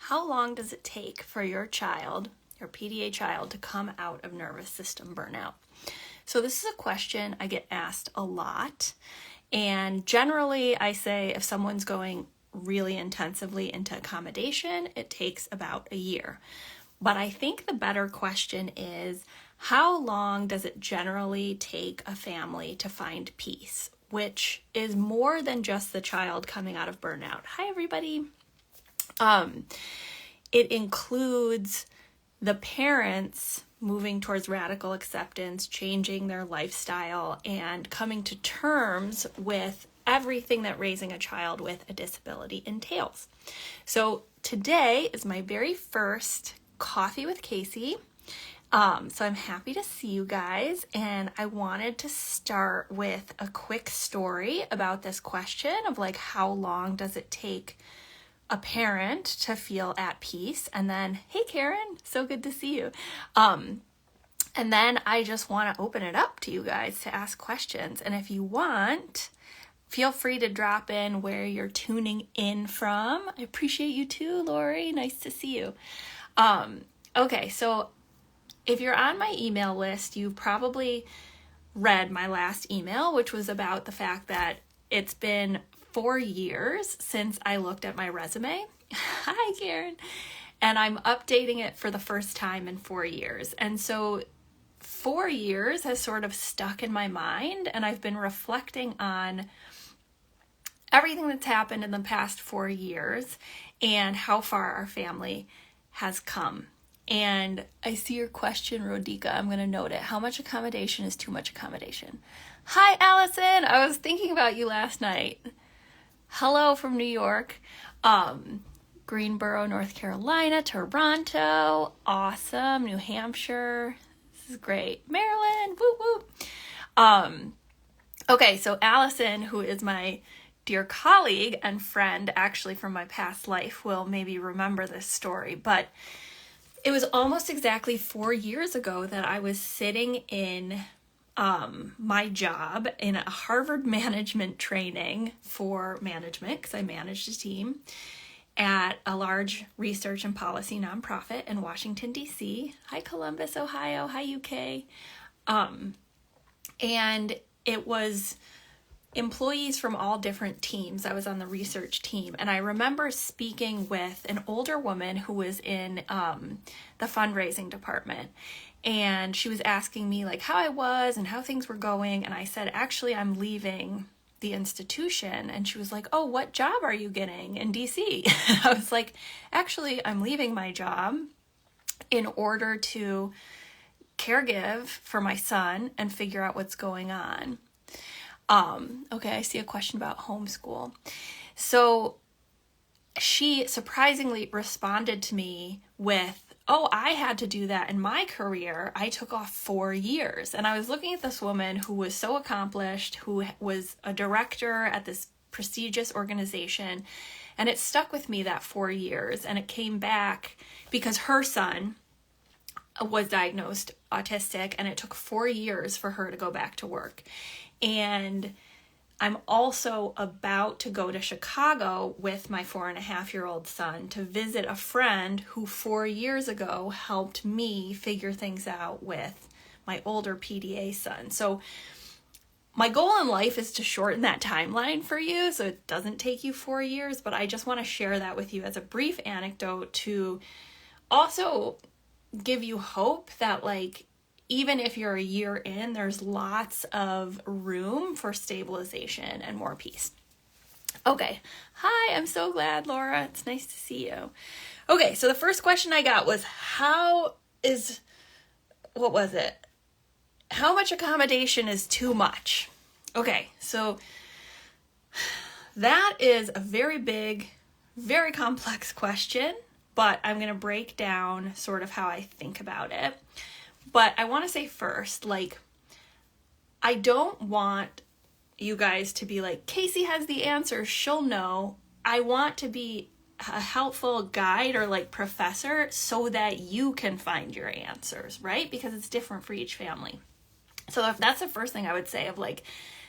How long does it take for your child, your PDA child, to come out of nervous system burnout? So this is a question I get asked a lot. And generally I say if someone's going really intensively into accommodation, it takes about a year. But I think the better question is, how long does it generally take a family to find peace? Which is more than just the child coming out of burnout. Hi, everybody. It includes the parents moving towards radical acceptance, changing their lifestyle, and coming to terms with everything that raising a child with a disability entails. So today is my very first Coffee with Casey. So I'm happy to see you guys, and I wanted to start with a quick story about this question of like, how long does it take a parent to feel at peace? And then, hey Karen, so good to see you. And then I just want to open it up to you guys to ask questions. And if you want, feel free to drop in where you're tuning in from. I appreciate you too, Lori. Nice to see you. Okay, so if you're on my email list, you've probably read my last email, which was about the fact that it's been 4 years since I looked at my resume. Hi, Karen. And I'm updating it for the first time in 4 years. And so 4 years has sort of stuck in my mind, and I've been reflecting on everything that's happened in the past 4 years and how far our family has come. And I see your question, Rodika. I'm going to note it. How much accommodation is too much accommodation? Hi, Allison. I was thinking about you last night. Hello from New York, Greensboro, North Carolina, Toronto, awesome, New Hampshire. This is great. Maryland, woo woo. Okay, so Allison, who is my dear colleague and friend, actually from my past life, will maybe remember this story, but it was almost exactly 4 years ago that I was sitting in my job in a Harvard management training for management, because I managed a team at a large research and policy nonprofit in Washington, D.C. Hi, Columbus, Ohio. Hi, UK. And it was employees from all different teams. I was on the research team, and I remember speaking with an older woman who was in the fundraising department, and she was asking me like how I was and how things were going, and I said, actually, I'm leaving the institution. And she was like, oh, what job are you getting in DC? I was like, actually, I'm leaving my job in order to caregive for my son and figure out what's going on. Okay, I see a question about homeschool. So she surprisingly responded to me with, oh, I had to do that in my career. I took off 4 years. And I was looking at this woman who was so accomplished, who was a director at this prestigious organization. And it stuck with me that 4 years. And it came back because her son was diagnosed autistic, and it took 4 years for her to go back to work. And I'm also about to go to Chicago with my 4.5-year-old son to visit a friend who 4 years ago helped me figure things out with my older PDA son. So my goal in life is to shorten that timeline for you so it doesn't take you 4 years, but I just want to share that with you as a brief anecdote to also give you hope that, like, even if you're a year in, there's lots of room for stabilization and more peace. Okay. Hi, I'm so glad, Laura. It's nice to see you. Okay, so the first question I got was, how much accommodation is too much? Okay, so that is a very big, very complex question, but I'm going to break down sort of how I think about it. But I want to say first, like, I don't want you guys to be like, Casey has the answer, she'll know. I want to be a helpful guide or like professor so that you can find your answers, right? Because it's different for each family. So if that's the first thing I would say of like,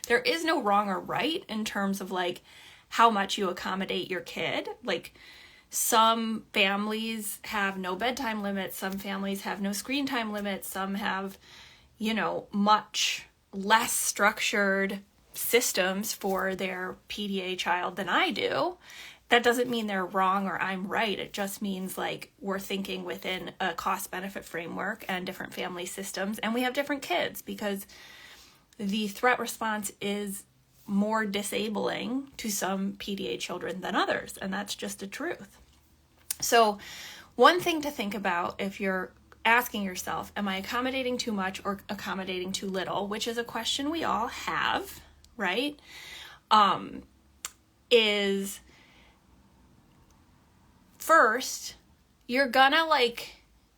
there is no wrong or right in terms of like how much you accommodate your kid. Like, Some families have no bedtime limits. Some families have no screen time limits. Some have, much less structured systems for their PDA child than I do. That doesn't mean they're wrong or I'm right. It just means like we're thinking within a cost-benefit framework and different family systems, and we have different kids because the threat response is more disabling to some PDA children than others, and that's just the truth. So one thing to think about if you're asking yourself, am I accommodating too much or accommodating too little, which is a question we all have, right? Is first, you're gonna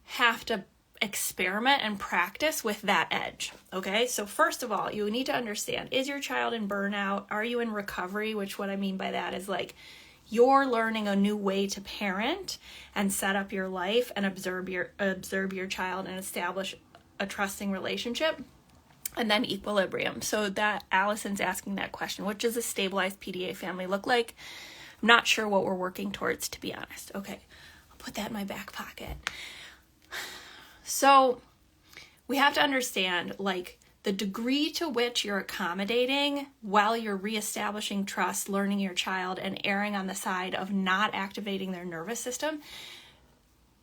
have to experiment and practice with that edge, okay? So first of all, you need to understand, is your child in burnout? Are you in recovery? Which what I mean by that is you're learning a new way to parent and set up your life and observe your child and establish a trusting relationship, and then equilibrium. So that Allison's asking that question, what does a stabilized PDA family look like? I'm not sure what we're working towards, to be honest. Okay, I'll put that in my back pocket. So we have to understand the degree to which you're accommodating while you're reestablishing trust, learning your child, and erring on the side of not activating their nervous system.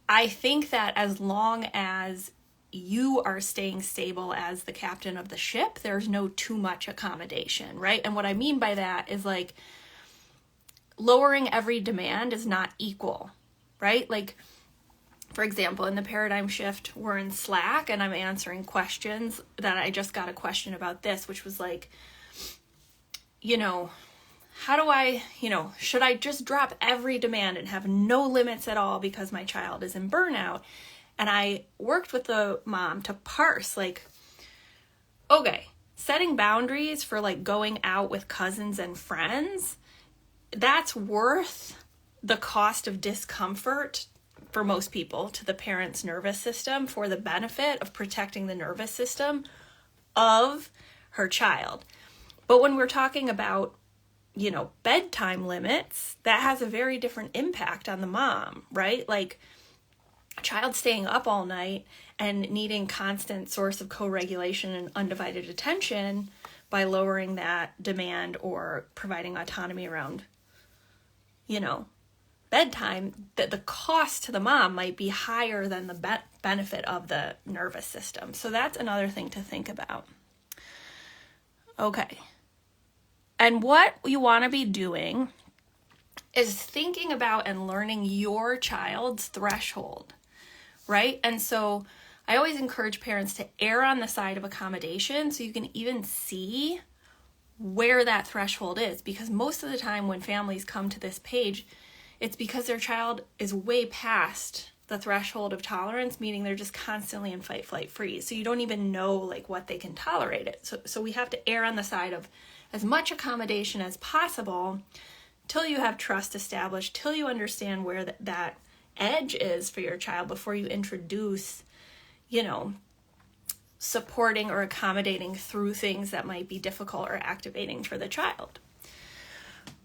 I think that as long as you are staying stable as the captain of the ship, there's no too much accommodation, right? And what I mean by that is lowering every demand is not equal, right? For example, in the paradigm shift, we're in Slack and I'm answering questions that I just got a question about this, which was how do I, should I just drop every demand and have no limits at all because my child is in burnout? And I worked with the mom to parse okay, setting boundaries for going out with cousins and friends, that's worth the cost of discomfort for most people to the parent's nervous system for the benefit of protecting the nervous system of her child. But when we're talking about, bedtime limits, that has a very different impact on the mom, right? A child staying up all night and needing constant source of co-regulation and undivided attention by lowering that demand or providing autonomy around, bedtime, that the cost to the mom might be higher than the benefit of the nervous system. So that's another thing to think about. Okay. And what you want to be doing is thinking about and learning your child's threshold, right? And so I always encourage parents to err on the side of accommodation so you can even see where that threshold is, because most of the time when families come to this page, it's because their child is way past the threshold of tolerance, meaning they're just constantly in fight, flight, freeze. So you don't even know what they can tolerate it. So we have to err on the side of as much accommodation as possible till you have trust established, till you understand where that edge is for your child before you introduce, supporting or accommodating through things that might be difficult or activating for the child.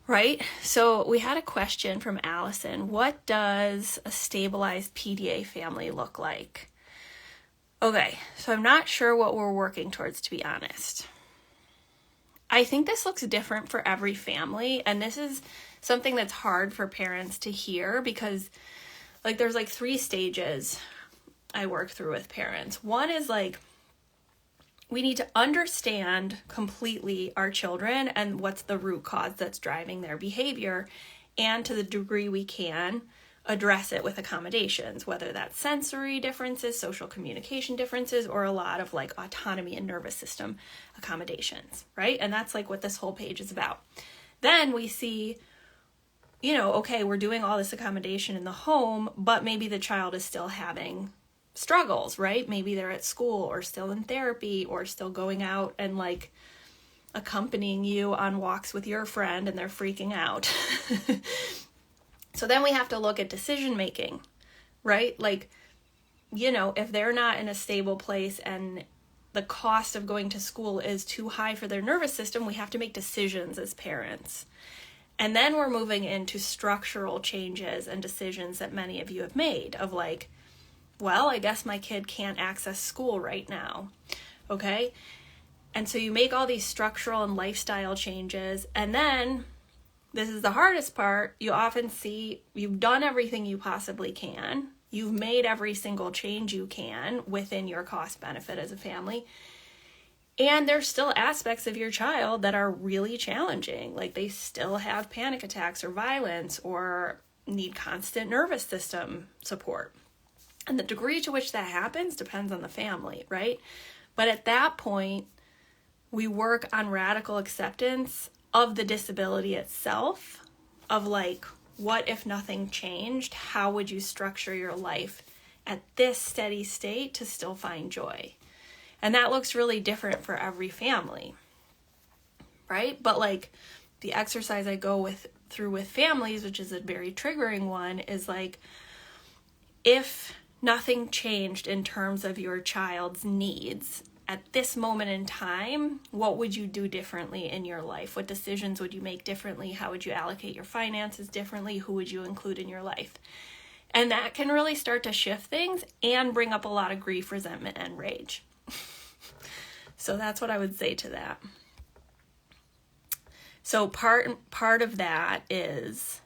Right? So we had a question from Allison. What does a stabilized PDA family look like? Okay, so I'm not sure what we're working towards, to be honest. I think this looks different for every family, and this is something that's hard for parents to hear because there's 3 stages I work through with parents. One is we need to understand completely our children and what's the root cause that's driving their behavior, and to the degree we can, address it with accommodations, whether that's sensory differences, social communication differences, or a lot of autonomy and nervous system accommodations, right? And that's what this whole page is about. Then we see, okay, we're doing all this accommodation in the home, but maybe the child is still having struggles, right? Maybe they're at school or still in therapy or still going out and accompanying you on walks with your friend and they're freaking out. So then we have to look at decision making, right? If they're not in a stable place and the cost of going to school is too high for their nervous system, we have to make decisions as parents. And then we're moving into structural changes and decisions that many of you have made of like, well, I guess my kid can't access school right now. Okay? And so you make all these structural and lifestyle changes, and then this is the hardest part. You often see you've done everything you possibly can. You've made every single change you can within your cost benefit as a family. And there's still aspects of your child that are really challenging. Like they still have panic attacks or violence or need constant nervous system support. And the degree to which that happens depends on the family, right? But at that point, we work on radical acceptance of the disability itself, of like, what if nothing changed? How would you structure your life at this steady state to still find joy? And that looks really different for every family, right? But like the exercise I go through with families, which is a very triggering one, is like, if nothing changed in terms of your child's needs at this moment in time, what would you do differently in your life? What decisions would you make differently? How would you allocate your finances differently? Who would you include in your life? And that can really start to shift things and bring up a lot of grief, resentment, and rage. So that's what I would say to that. So part of that is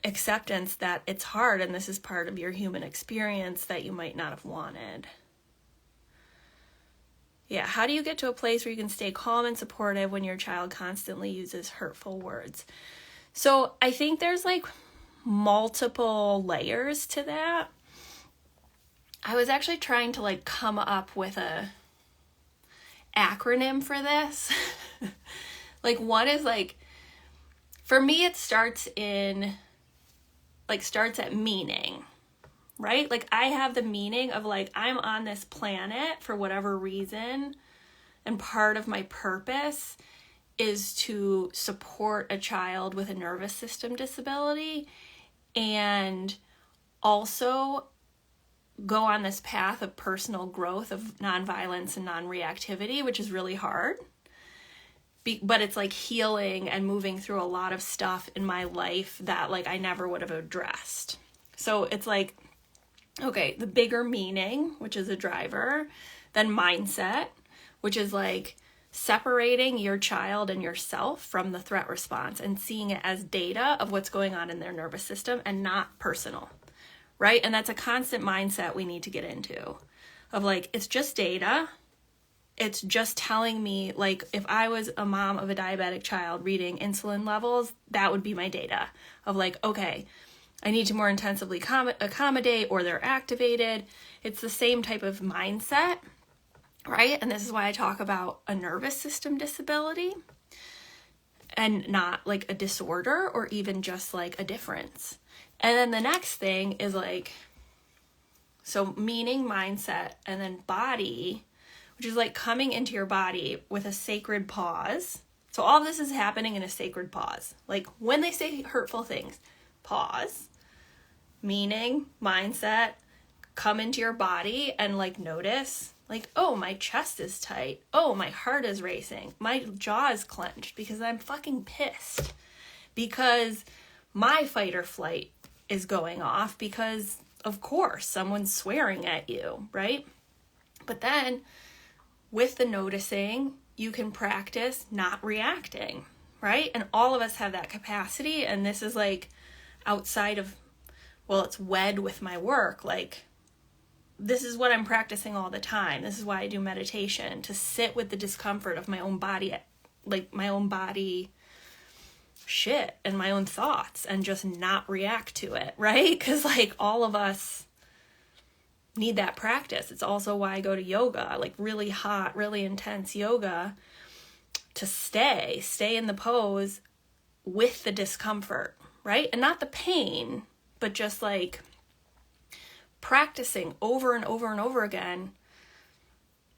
acceptance that it's hard and this is part of your human experience that you might not have wanted. Yeah, how do you get to a place where you can stay calm and supportive when your child constantly uses hurtful words? So I think there's like multiple layers to that. I was actually trying to like come up with a acronym for this. Like one is like, for me it starts at meaning, right? Like I have the meaning of like, I'm on this planet for whatever reason, and part of my purpose is to support a child with a nervous system disability and also go on this path of personal growth of nonviolence and non-reactivity, which is really hard. But it's like healing and moving through a lot of stuff in my life that like I never would have addressed. So it's like, okay, the bigger meaning, which is a driver, then mindset, which is like separating your child and yourself from the threat response and seeing it as data of what's going on in their nervous system and not personal, right? And that's a constant mindset we need to get into of like, it's just data. It's just telling me, like, if I was a mom of a diabetic child reading insulin levels, that would be my data of like, okay, I need to more intensively accommodate or they're activated. It's the same type of mindset, right? And this is why I talk about a nervous system disability and not like a disorder or even just like a difference. And then the next thing is like, so meaning, mindset, and then body, which is like coming into your body with a sacred pause. So all of this is happening in a sacred pause. Like when they say hurtful things, pause, meaning, mindset, come into your body and like notice, like, oh, my chest is tight. Oh, my heart is racing. My jaw is clenched because I'm fucking pissed. Because my fight or flight is going off because, of course, someone's swearing at you, right? But then with the noticing, you can practice not reacting, right? And all of us have that capacity. And this is like outside of, well, it's wed with my work. Like, this is what I'm practicing all the time. This is why I do meditation, to sit with the discomfort of my own body, like my own body shit and my own thoughts and just not react to it, right? Because like all of us need that practice. It's also why I go to yoga, like really hot, really intense yoga, to stay in the pose with the discomfort, right? And not the pain, but just like practicing over and over and over again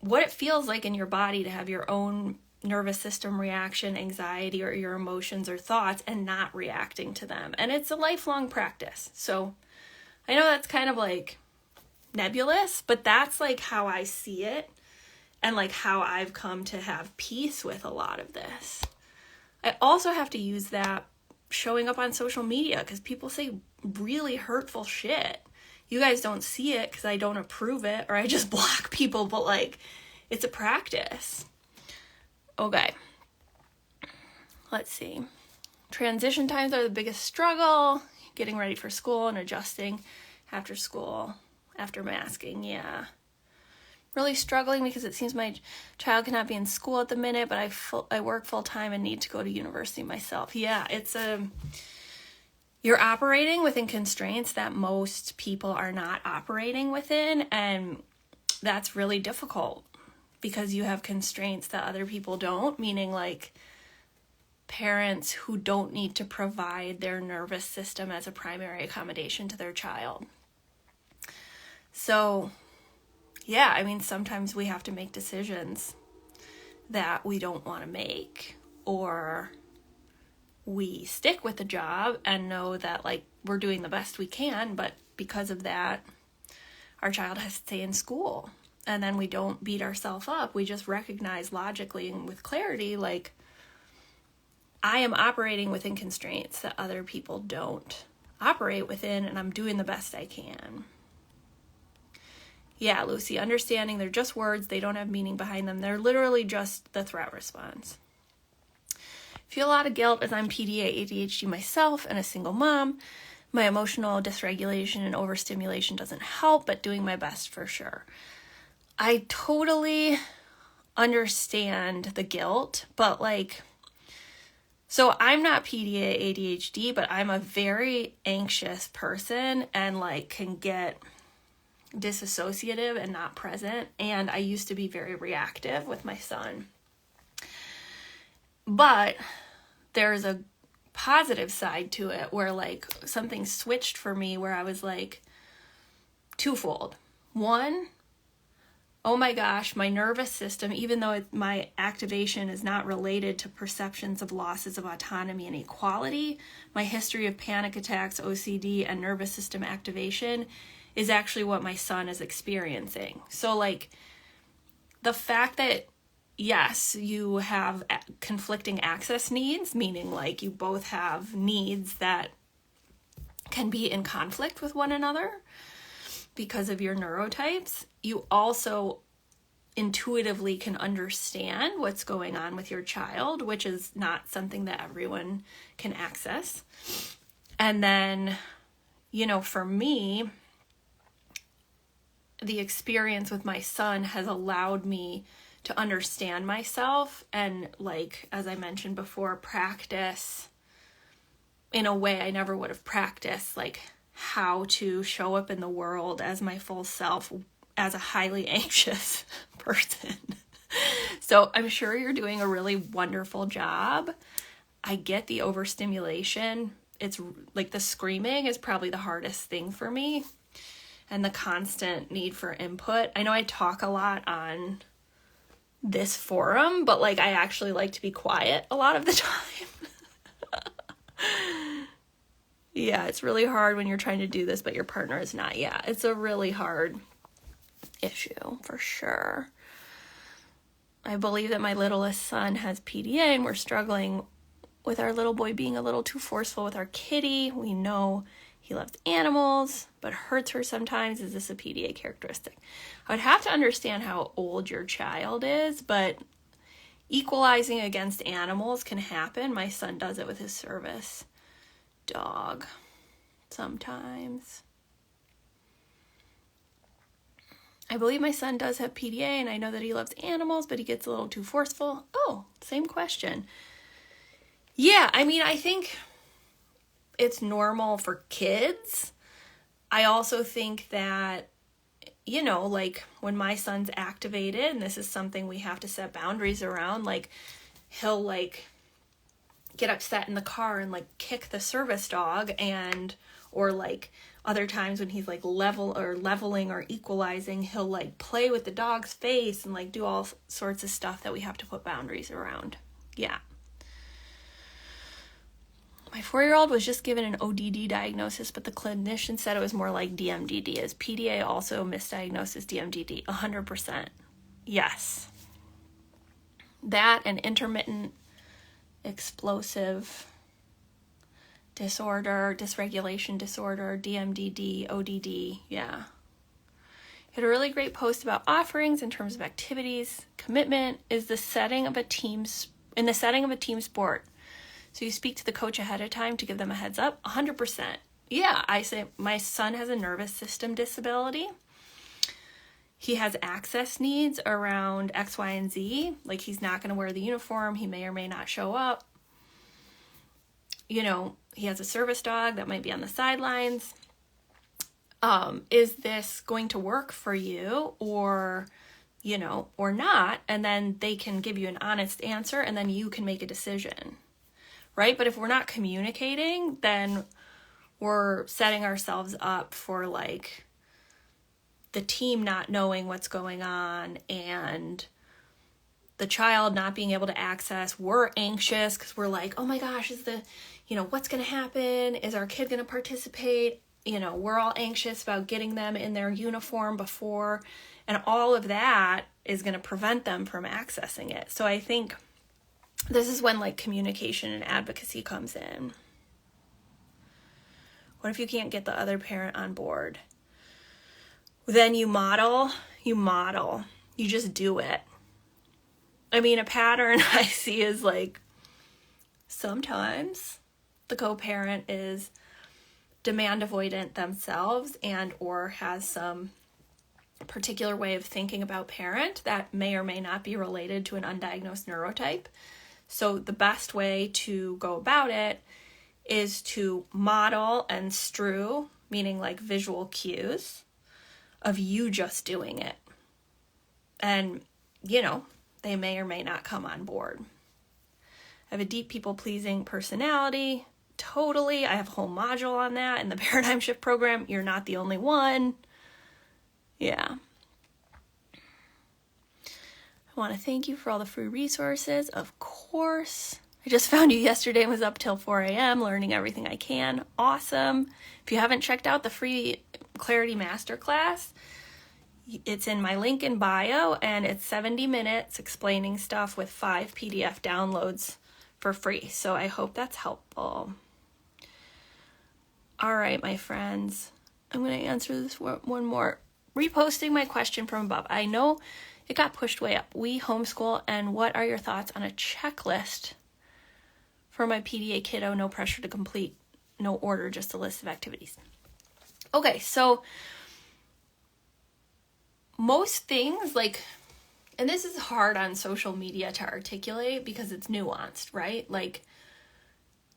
what it feels like in your body to have your own nervous system reaction, anxiety, or your emotions or thoughts and not reacting to them. And it's a lifelong practice. So I know that's kind of like nebulous, but that's like how I see it and like how I've come to have peace with a lot of this. I also have to use that showing up on social media because people say really hurtful shit. You guys don't see it because I don't approve it, or I just block people, but like, it's a practice. Okay. Let's see. Transition times are the biggest struggle. Getting ready for school and adjusting after school, after masking, yeah. Really struggling because it seems my child cannot be in school at the minute, but I work full time and need to go to university myself. Yeah, you're operating within constraints that most people are not operating within, and that's really difficult because you have constraints that other people don't, meaning like parents who don't need to provide their nervous system as a primary accommodation to their child. So, yeah, I mean, sometimes we have to make decisions that we don't want to make, or we stick with the job and know that like we're doing the best we can, but because of that, our child has to stay in school. And then we don't beat ourselves up. We just recognize logically and with clarity, like, I am operating within constraints that other people don't operate within, and I'm doing the best I can. Yeah, Lucy, understanding they're just words. They don't have meaning behind them. They're literally just the threat response. Feel a lot of guilt as I'm PDA ADHD myself and a single mom. My emotional dysregulation and overstimulation doesn't help, but doing my best for sure. I totally understand the guilt, but like, so I'm not PDA ADHD, but I'm a very anxious person and like can get disassociative and not present. And I used to be very reactive with my son. But there's a positive side to it where like something switched for me where I was like twofold. One, oh my gosh, my nervous system, even though my activation is not related to perceptions of losses of autonomy and equality, my history of panic attacks, OCD, and nervous system activation is actually what my son is experiencing. So like the fact that yes, you have conflicting access needs, meaning like you both have needs that can be in conflict with one another because of your neurotypes. You also intuitively can understand what's going on with your child, which is not something that everyone can access. And then, you know, for me, the experience with my son has allowed me to understand myself and, like, as I mentioned before, practice in a way I never would have practiced, like how to show up in the world as my full self as a highly anxious person. So I'm sure you're doing a really wonderful job. I get the overstimulation. It's like the screaming is probably the hardest thing for me, and the constant need for input. I know I talk a lot on this forum, but like I actually like to be quiet a lot of the time. Yeah, it's really hard when you're trying to do this, but your partner is not. Yeah, it's a really hard issue for sure. I believe that my littlest son has PDA and we're struggling with our little boy being a little too forceful with our kitty. We know he loves animals, but hurts her sometimes. Is this a PDA characteristic? I would have to understand how old your child is, but equalizing against animals can happen. My son does it with his service dog sometimes. I believe my son does have PDA, and I know that he loves animals, but he gets a little too forceful. Oh, same question. Yeah, I mean, I think it's normal for kids. I also think that, you know, like when my son's activated, and this is something we have to set boundaries around, like he'll like get upset in the car and like kick the service dog, and or like other times when he's like leveling or equalizing, he'll like play with the dog's face and like do all sorts of stuff that we have to put boundaries around. Yeah. My 4-year-old was just given an ODD diagnosis, but the clinician said it was more like DMDD. Is PDA also misdiagnosed as DMDD? 100%. Yes. That and intermittent explosive disorder, dysregulation disorder, DMDD, ODD, yeah. He had a really great post about offerings in terms of activities. Commitment is the setting of a team sport. So you speak to the coach ahead of time to give them a heads up. 100%. Yeah, I say my son has a nervous system disability. He has access needs around X, Y, and Z. Like, he's not going to wear the uniform. He may or may not show up. You know, he has a service dog that might be on the sidelines. Is this going to work for you or, you know, or not? And then they can give you an honest answer and then you can make a decision, right? But if we're not communicating, then we're setting ourselves up for like the team not knowing what's going on and the child not being able to access. We're anxious because we're like, oh my gosh, what's going to happen? Is our kid going to participate? You know, we're all anxious about getting them in their uniform before, and all of that is going to prevent them from accessing it. So I think this is when like communication and advocacy comes in. What if you can't get the other parent on board? Then you model, you just do it. I mean, a pattern I see is like sometimes the co-parent is demand avoidant themselves and or has some particular way of thinking about parent that may or may not be related to an undiagnosed neurotype. So the best way to go about it is to model and strew, meaning like visual cues of you just doing it. And, you know, they may or may not come on board. I have a deep people-pleasing personality. Totally. I have a whole module on that in the Paradigm Shift program. You're not the only one. Yeah. I want to thank you for all the free resources. Of course. I just found you yesterday and was up till 4 a.m. learning everything I can. Awesome. If you haven't checked out the free Clarity Masterclass, it's in my link in bio, and it's 70 minutes explaining stuff with 5 PDF downloads for free. So I hope that's helpful. All right, my friends, I'm going to answer this one more. Reposting my question from above. I know it got pushed way up. We homeschool, and what are your thoughts on a checklist for my PDA kiddo? No pressure to complete, no order, just a list of activities. Okay, so most things like, and this is hard on social media to articulate because it's nuanced, right? Like,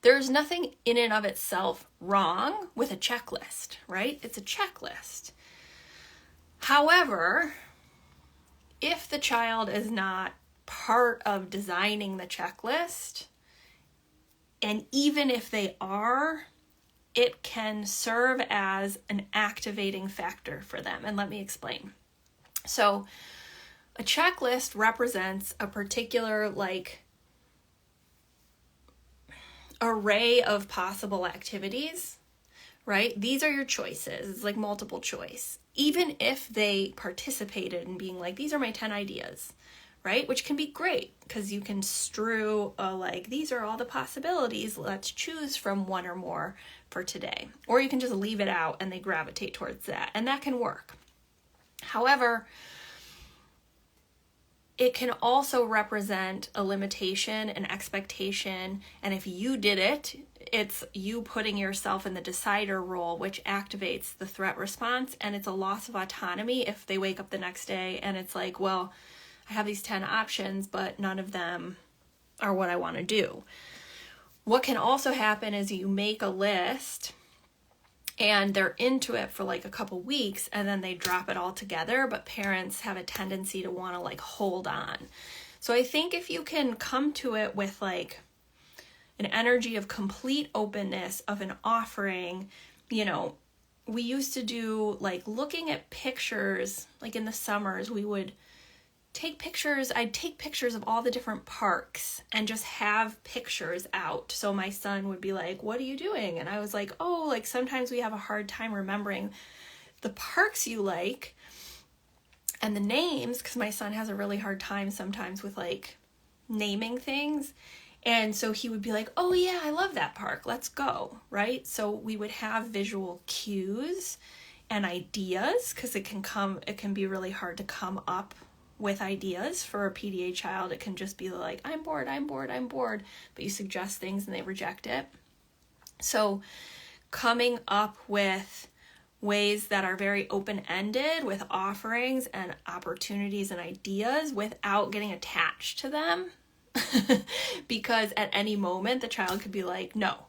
there's nothing in and of itself wrong with a checklist, right? It's a checklist. However, if the child is not part of designing the checklist, and even if they are, it can serve as an activating factor for them. And let me explain. So a checklist represents a particular array of possible activities, right? These are your choices. It's like multiple choice. Even if they participated in being like, these are my 10 ideas, right? Which can be great because you can strew these are all the possibilities. Let's choose from one or more for today. Or you can just leave it out and they gravitate towards that. And that can work. However, it can also represent a limitation, an expectation, and if you did it, it's you putting yourself in the decider role, which activates the threat response, and it's a loss of autonomy if they wake up the next day and it's like, well, I have these 10 options, but none of them are what I want to do. What can also happen is you make a list and they're into it for like a couple weeks and then they drop it all together, but parents have a tendency to want to hold on. So I think if you can come to it with an energy of complete openness of an offering, we used to do looking at pictures, in the summers, we would take pictures. I'd take pictures of all the different parks and just have pictures out. So my son would be like, what are you doing? And I was like, oh, sometimes we have a hard time remembering the parks you like and the names, because my son has a really hard time sometimes with naming things. And so he would be like, oh yeah, I love that park, let's go, right? So we would have visual cues and ideas, because it can be really hard to come up with ideas for a PDA child. It can just be like, I'm bored, but you suggest things and they reject it. So coming up with ways that are very open-ended, with offerings and opportunities and ideas without getting attached to them. Because at any moment the child could be like, no,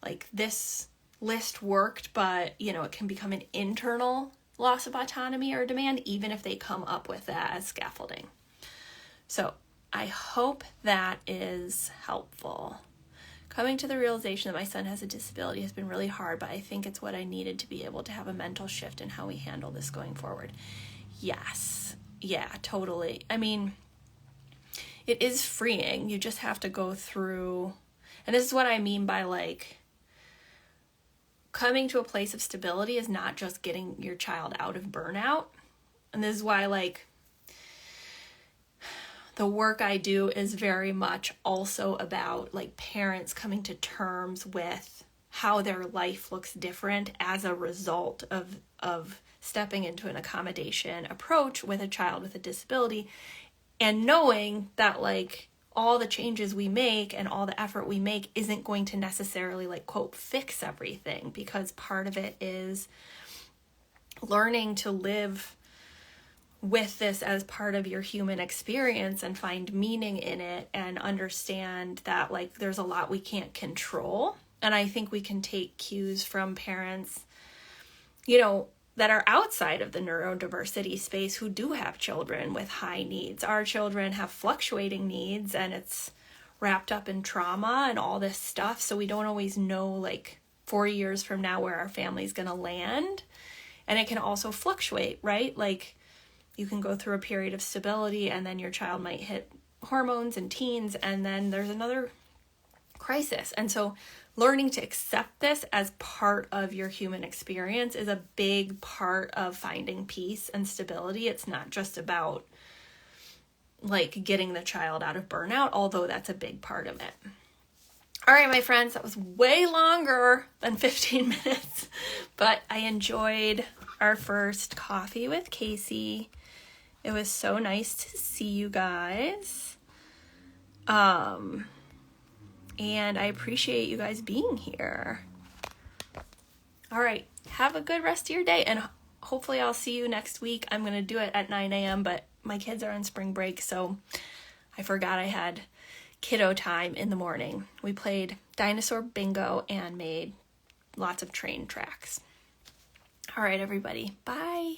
like this list worked, but it can become an internal loss of autonomy or demand, even if they come up with that as scaffolding. So I hope that is helpful. Coming to the realization that my son has a disability has been really hard, but I think it's what I needed to be able to have a mental shift in how we handle this going forward. Yes. Yeah, totally. I mean, it is freeing. You just have to go through, and this is what I mean by like, coming to a place of stability is not just getting your child out of burnout. And this is why like the work I do is very much also about like parents coming to terms with how their life looks different as a result of stepping into an accommodation approach with a child with a disability, and knowing that like all the changes we make and all the effort we make isn't going to necessarily like quote fix everything, because part of it is learning to live with this as part of your human experience and find meaning in it, and understand that like there's a lot we can't control. And I think we can take cues from parents, that are outside of the neurodiversity space who do have children with high needs. Our children have fluctuating needs, and it's wrapped up in trauma and all this stuff. So we don't always know like 4 years from now where our family's going to land. And it can also fluctuate, right? Like you can go through a period of stability and then your child might hit hormones and teens, and then there's another crisis. And so learning to accept this as part of your human experience is a big part of finding peace and stability. It's not just about like getting the child out of burnout, although that's a big part of it. All right, my friends, that was way longer than 15 minutes, but I enjoyed our first coffee with Casey. It was so nice to see you guys. And I appreciate you guys being here. All right, have a good rest of your day, and hopefully I'll see you next week. I'm going to do it at 9 a.m., but my kids are on spring break, so I forgot I had kiddo time in the morning. We played dinosaur bingo and made lots of train tracks. All right, everybody. Bye.